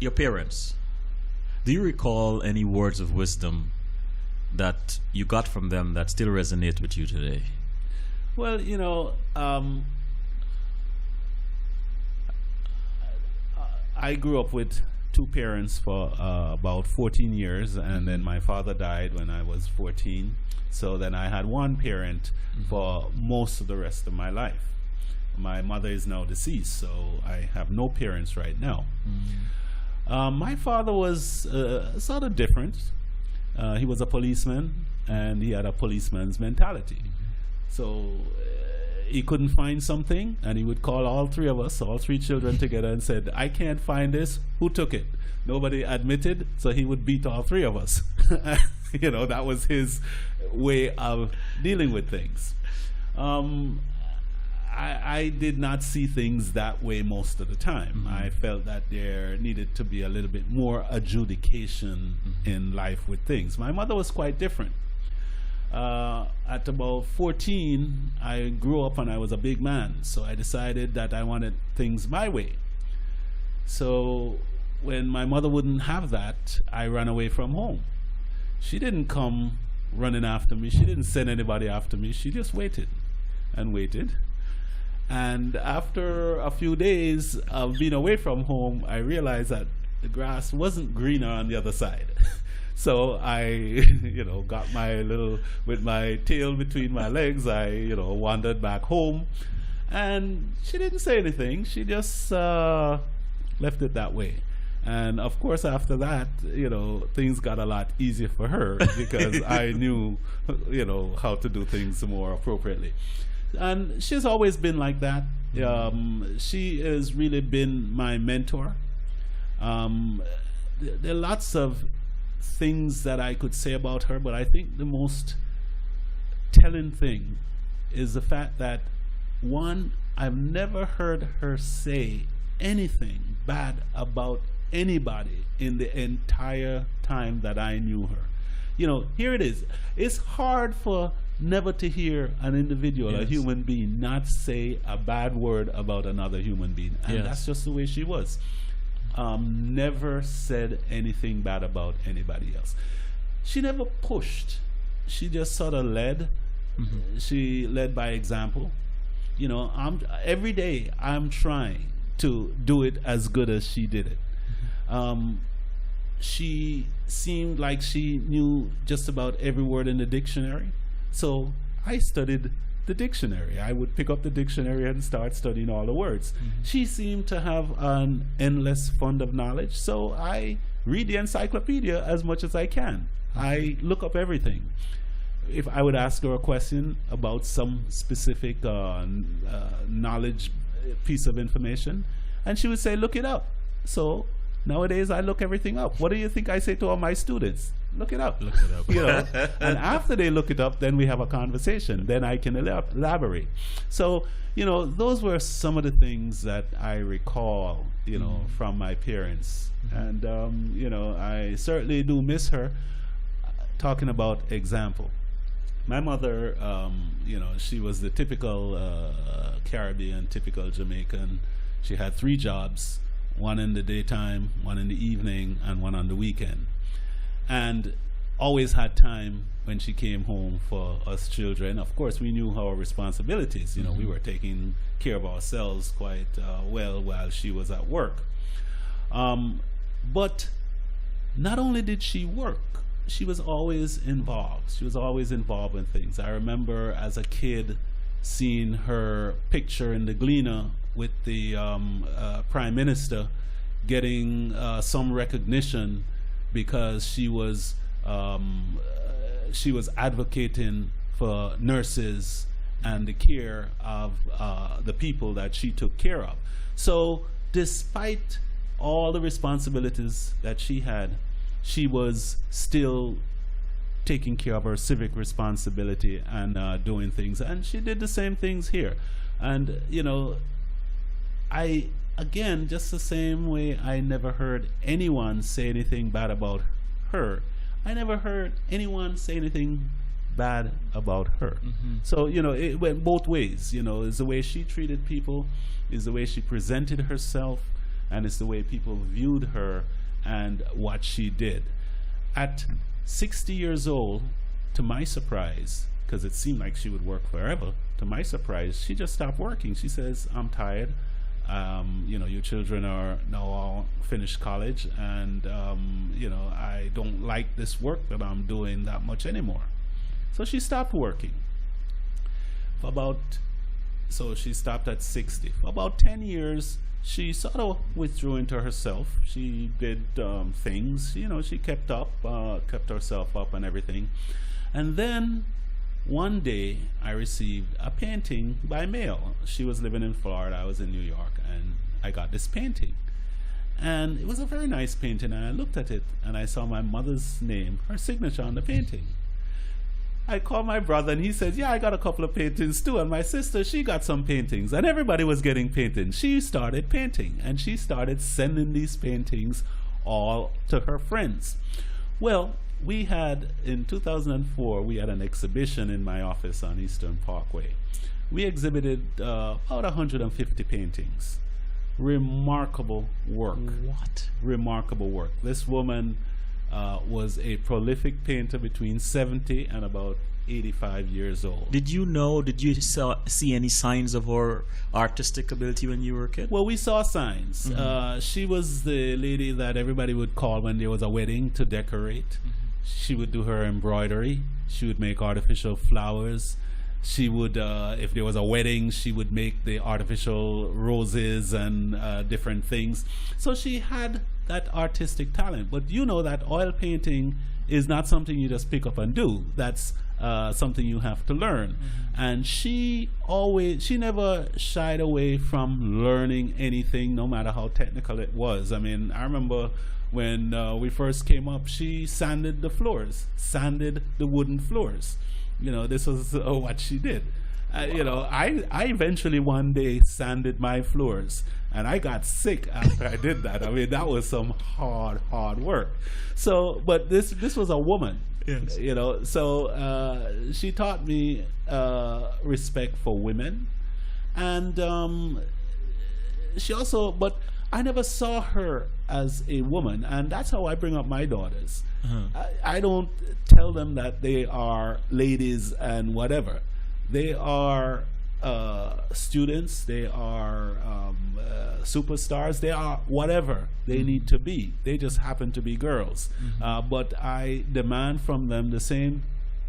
Your parents, do you recall any words of wisdom that you got from them that still resonate with you today? Well, I grew up with two parents for about 14 years, and then my father died when I was 14. So then I had one parent for most of the rest of my life. My mother is now deceased, so I have no parents right now. My father was sort of different. He was a policeman, and he had a policeman's mentality. So he couldn't find something, and he would call all three of us, all three children together, and said, "I can't find this. Who took it?" Nobody admitted, so he would beat all three of us. That was his way of dealing with things. I did not see things that way most of the time. I felt that there needed to be a little bit more adjudication in life with things. My mother was quite different. At about 14, I grew up and I was a big man, so I decided that I wanted things my way. So when my mother wouldn't have that, I ran away from home. She didn't come running after me. She didn't send anybody after me. She just waited and waited. And after a few days of being away from home, I realized that the grass wasn't greener on the other side. So I, got with my tail between my legs, I, wandered back home. And she didn't say anything. She just left it that way. And of course, after that, things got a lot easier for her because I knew, how to do things more appropriately. And she's always been like that. She has really been my mentor. There are lots of things that I could say about her, but I think the most telling thing is the fact that, one, I've never heard her say anything bad about anybody in the entire time that I knew her. Here it is. It's hard for never to hear an individual, a human being, not say a bad word about another human being. And that's just the way she was. Never said anything bad about anybody else. She never pushed. She just sort of led. She led by example. Every day I'm trying to do it as good as she did it. She seemed like she knew just about every word in the dictionary. So I studied the dictionary. I would pick up the dictionary and start studying all the words. She seemed to have an endless fund of knowledge. So I read the encyclopedia as much as I can. I look up everything. If I would ask her a question about some specific knowledge piece of information, and she would say, "Look it up." So nowadays I look everything up. What do you think I say to all my students? Look it up. Look it up. And after they look it up, then we have a conversation. Then I can elaborate. So, those were some of the things that I recall, from my parents. And, I certainly do miss her. Talking about example. My mother, she was the typical Caribbean, typical Jamaican. She had 3 jobs, one in the daytime, one in the evening, and one on the weekend. And always had time when she came home for us children. Of course, we knew our responsibilities. We were taking care of ourselves quite well while she was at work. But not only did she work, she was always involved. She was always involved in things. I remember as a kid seeing her picture in the Gleaner with the Prime Minister getting some recognition because she was advocating for nurses and the care of the people that she took care of. So despite all the responsibilities that she had, she was still taking care of her civic responsibility and doing things. And she did the same things here. And, again, just the same way I never heard anyone say anything bad about her, I never heard anyone say anything bad about her. So, it went both ways. Is the way she treated people, is the way she presented herself, and it's the way people viewed her and what she did. At 60 years old, to my surprise, because it seemed like she would work forever, to my surprise, she just stopped working. She says, I'm tired. Your children are now all finished college, and I don't like this work that I'm doing that much anymore. So she stopped working. So she stopped at 60. For about 10 years, she sort of withdrew into herself. She did things, she kept herself up and everything. And then one day I received a painting by mail. She was living in Florida, I was in New York, and I got this painting. And it was a very nice painting, and I looked at it and I saw my mother's name, her signature on the painting. I called my brother and he said, yeah, I got a couple of paintings too. And my sister, she got some paintings, and everybody was getting paintings. She started painting, and she started sending these paintings all to her friends. Well, we had, in 2004, we had an exhibition in my office on Eastern Parkway. We exhibited about 150 paintings. Remarkable work. What? Remarkable work. This woman was a prolific painter between 70 and about 85 years old. Did you see any signs of her artistic ability when you were a kid? Well, we saw signs. She was the lady that everybody would call when there was a wedding to decorate. She would do her embroidery. She would make artificial flowers. She would, if there was a wedding, she would make the artificial roses and different things. So she had that artistic talent. But you know that oil painting is not something you just pick up and do. That's something you have to learn. And she never shied away from learning anything, no matter how technical it was. I mean, I remember when we first came up, she sanded the floors, sanded the wooden floors. This was what she did. I eventually one day sanded my floors, and I got sick after I did that. I mean, that was some hard work. So, but this was a woman. Yes. So she taught me respect for women, and she also, but I never saw her as a woman, and that's how I bring up my daughters. I don't tell them that they are ladies and whatever. They are students, they are superstars, they are whatever they need to be. They just happen to be girls. But I demand from them the same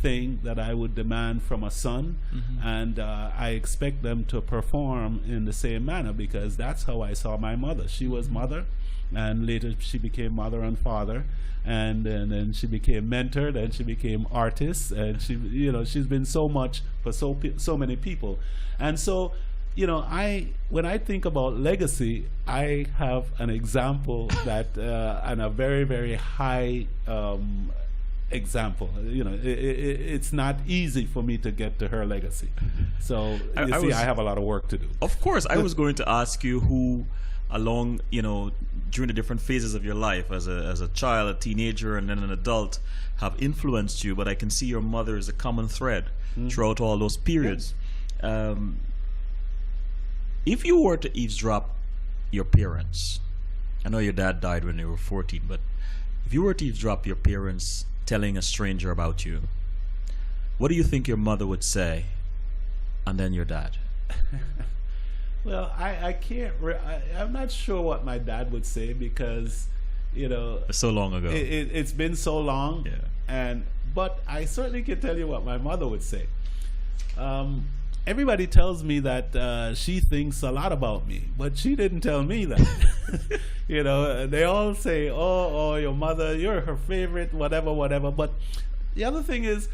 thing that I would demand from a son, and I expect them to perform in the same manner, because that's how I saw my mother. She was mother, and later she became mother and father, and then she became mentor, then she became artist, and she's been so much for so many people. And so when I think about legacy, I have an example that and a very, very high example. It's not easy for me to get to her legacy. So I have a lot of work to do. Of course, I was going to ask you who, along during the different phases of your life, as a child, a teenager, and then an adult, have influenced you. But I can see your mother is a common thread throughout all those periods. Yes. If you were to eavesdrop your parents, I know your dad died when you were 14, but if you were to eavesdrop your parents telling a stranger about you, what do you think your mother would say, and then your dad? Well, I can't. I'm not sure what my dad would say, because it's so long ago. It's been so long. Yeah. But I certainly can tell you what my mother would say. Everybody tells me that she thinks a lot about me, but she didn't tell me that. They all say, oh, your mother, you're her favorite, whatever. But the other thing is,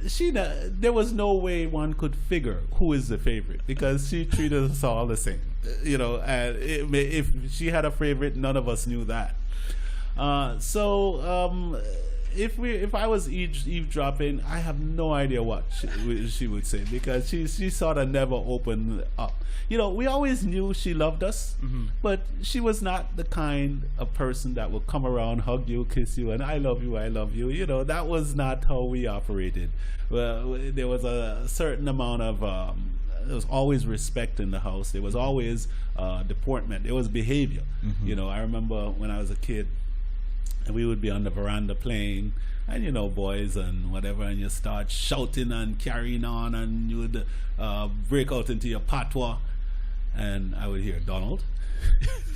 there was no way one could figure who is the favorite, because she treated us all the same. And if she had a favorite, none of us knew that. If I was eavesdropping, I have no idea what she would say, because she sort of never opened up. We always knew she loved us, but she was not the kind of person that would come around, hug you, kiss you, and I love you. That was not how we operated. Well, there was a certain amount of there was always respect in the house. There was always deportment. There was behavior. You know, I remember when I was a kid, and we would be on the veranda playing, and you know, boys and whatever, and you start shouting and carrying on, and you would break out into your patois, and I would hear Donald.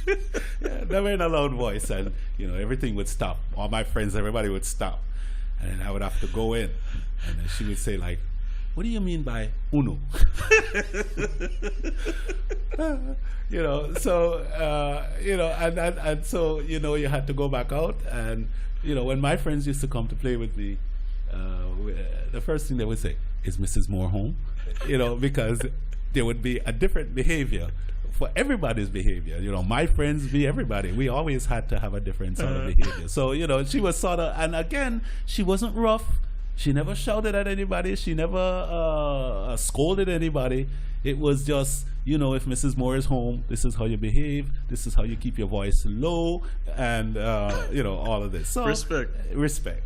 Yeah, never in a loud voice, and you know, everything would stop. All my friends, everybody would stop, and then I would have to go in, and then she would say like, "What do you mean by uno?" You know, so you know, and so you know, you had to go back out, and you know, when my friends used to come to play with me, the first thing they would say is, "Mrs. Moore home?" You know, because there would be a different behavior for everybody's behavior. You know, my friends be everybody. We always had to have a different sort of behavior. So, you know, she was sort of, and again, she wasn't rough. She never shouted at anybody. She never scolded anybody. It was just, you know, if Mrs. Moore is home, this is how you behave. This is how you keep your voice low, and, you know, all of this. So, Respect. Respect.